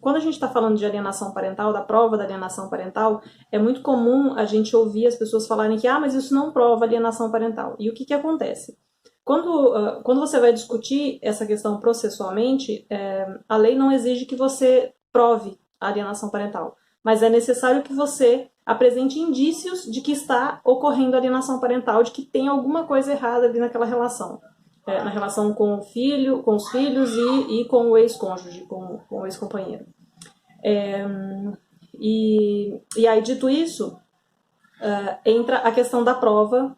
quando a gente está falando de alienação parental, da prova da alienação parental, é muito comum a gente ouvir as pessoas falarem que, mas isso não prova alienação parental. E o que acontece? Quando você vai discutir essa questão processualmente, a lei não exige que você prove a alienação parental, mas é necessário que você apresente indícios de que está ocorrendo alienação parental, de que tem alguma coisa errada ali naquela relação. Na relação com o filho, com os filhos e com o ex-cônjuge, com o ex-companheiro. E aí, dito isso, entra a questão da prova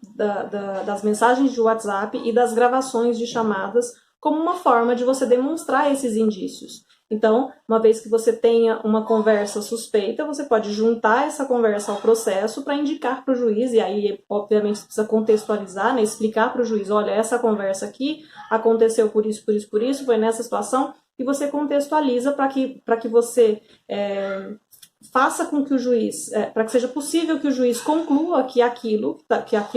das mensagens de WhatsApp e das gravações de chamadas como uma forma de você demonstrar esses indícios. Então, uma vez que você tenha uma conversa suspeita, você pode juntar essa conversa ao processo para indicar para o juiz, e aí, obviamente, você precisa contextualizar, né, explicar para o juiz, olha, essa conversa aqui aconteceu por isso, por isso, por isso, foi nessa situação, e você contextualiza para que você faça com que o juiz, para que seja possível que o juiz conclua que aquilo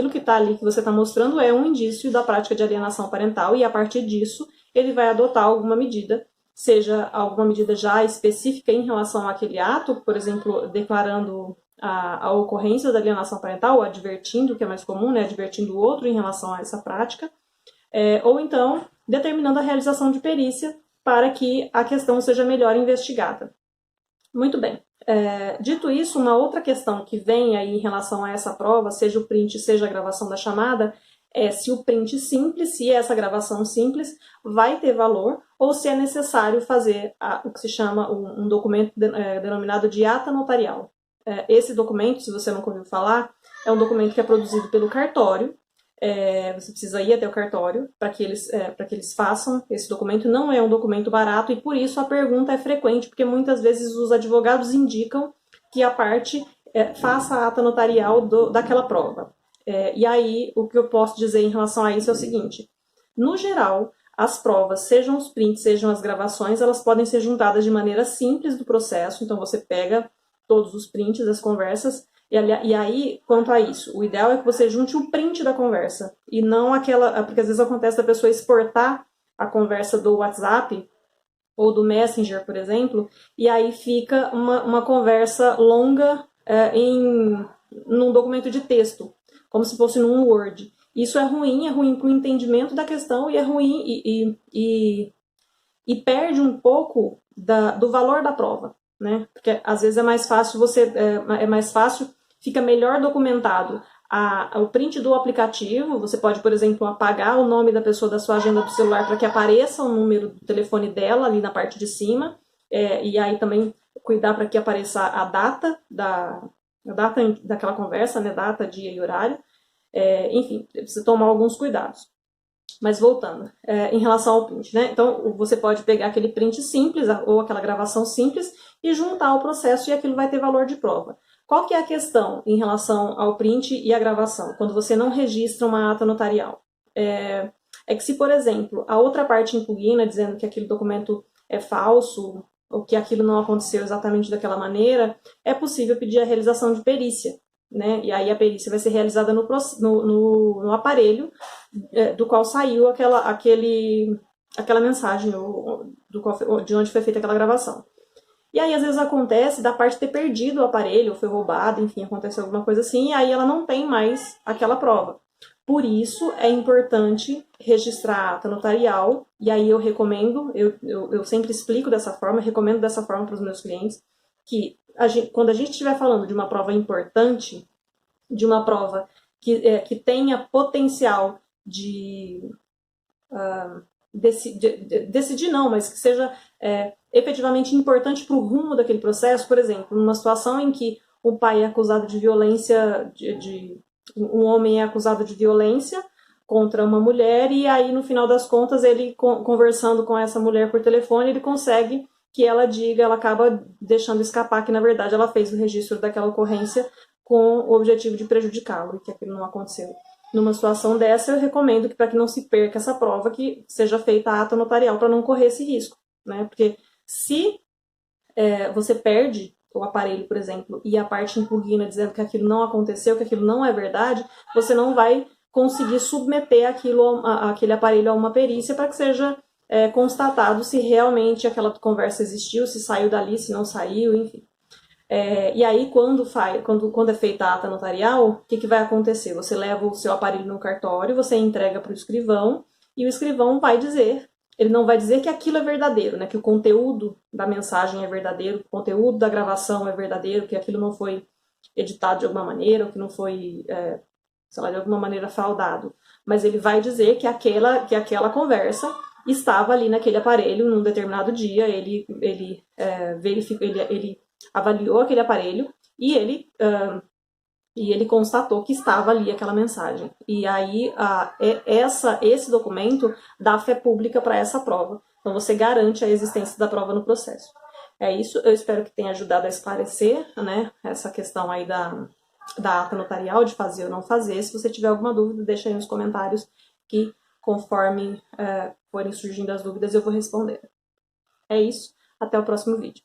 que está ali, que você está mostrando, é um indício da prática de alienação parental, e a partir disso ele vai adotar alguma medida, seja alguma medida já específica em relação àquele ato, por exemplo, declarando a ocorrência da alienação parental, ou advertindo, que é mais comum, né, advertindo o outro em relação a essa prática, ou então determinando a realização de perícia para que a questão seja melhor investigada. Muito bem. Dito isso, uma outra questão que vem aí em relação a essa prova, seja o print, seja a gravação da chamada, é se o print simples, se essa gravação simples vai ter valor, ou se é necessário fazer o que se chama um documento denominado de ata notarial. Esse documento, se você nunca ouviu falar, é um documento que é produzido pelo cartório. Você precisa ir até o cartório para que eles façam esse documento. Não é um documento barato e por isso a pergunta é frequente, porque muitas vezes os advogados indicam que a parte faça a ata notarial daquela prova. E aí, o que eu posso dizer em relação a isso é o seguinte: no geral, as provas, sejam os prints, sejam as gravações, elas podem ser juntadas de maneira simples do processo. Então, você pega todos os prints das conversas, e aí, quanto a isso, o ideal é que você junte o print da conversa, e não aquela, porque às vezes acontece da pessoa exportar a conversa do WhatsApp, ou do Messenger, por exemplo, e aí fica uma conversa longa num documento de texto, como se fosse num Word. Isso é ruim para o entendimento da questão e é ruim e perde um pouco do valor da prova, né? Porque às vezes é mais fácil fica melhor documentado o print do aplicativo. Você pode, por exemplo, apagar o nome da pessoa da sua agenda do celular para que apareça o número do telefone dela ali na parte de cima, e aí também cuidar para que apareça a data daquela conversa, né? Data, dia e horário. Enfim, precisa tomar alguns cuidados. Mas voltando, em relação ao print, né? Então, você pode pegar aquele print simples ou aquela gravação simples e juntar ao processo, e aquilo vai ter valor de prova. Qual que é a questão em relação ao print e à gravação, quando você não registra uma ata notarial? É que se, por exemplo, a outra parte impugna, dizendo que aquele documento é falso, ou que aquilo não aconteceu exatamente daquela maneira, é possível pedir a realização de perícia, né? E aí a perícia vai ser realizada no aparelho do qual saiu aquela mensagem, de onde foi feita aquela gravação. E aí, às vezes, acontece da parte ter perdido o aparelho, ou foi roubado, enfim, aconteceu alguma coisa assim, e aí ela não tem mais aquela prova. Por isso, é importante registrar a ata notarial, e aí eu recomendo, eu sempre explico dessa forma, recomendo dessa forma para os meus clientes, que quando a gente estiver falando de uma prova importante, de uma prova que tenha potencial de decidir não, mas que seja efetivamente importante para o rumo daquele processo. Por exemplo, numa situação em que o pai é acusado de violência, um homem é acusado de violência contra uma mulher, e aí no final das contas ele conversando com essa mulher por telefone, ele consegue que ela acaba deixando escapar que na verdade ela fez o registro daquela ocorrência com o objetivo de prejudicá-lo, e que aquilo não aconteceu. Numa situação dessa, eu recomendo que, para que não se perca essa prova, que seja feita a ata notarial para não correr esse risco, né? Porque se você perde o aparelho, por exemplo, e a parte impugna dizendo que aquilo não aconteceu, que aquilo não é verdade, você não vai conseguir submeter aquele aparelho a uma perícia para que seja constatado se realmente aquela conversa existiu, se saiu dali, se não saiu, enfim. E aí, quando é feita a ata notarial, o que vai acontecer? Você leva o seu aparelho no cartório, você entrega para o escrivão, e o escrivão vai dizer, ele não vai dizer que aquilo é verdadeiro, né? Que o conteúdo da mensagem é verdadeiro, que o conteúdo da gravação é verdadeiro, que aquilo não foi editado de alguma maneira, ou que não foi, sei lá, de alguma maneira fraudado. Mas ele vai dizer que aquela conversa estava ali naquele aparelho num determinado dia, ele verificou, ele avaliou aquele aparelho e ele constatou que estava ali aquela mensagem. E aí esse documento dá fé pública para essa prova. Então você garante a existência da prova no processo. É isso, eu espero que tenha ajudado a esclarecer, né, essa questão aí da ata notarial, de fazer ou não fazer. Se você tiver alguma dúvida, deixa aí nos comentários que conforme forem surgindo as dúvidas eu vou responder. É isso, até o próximo vídeo.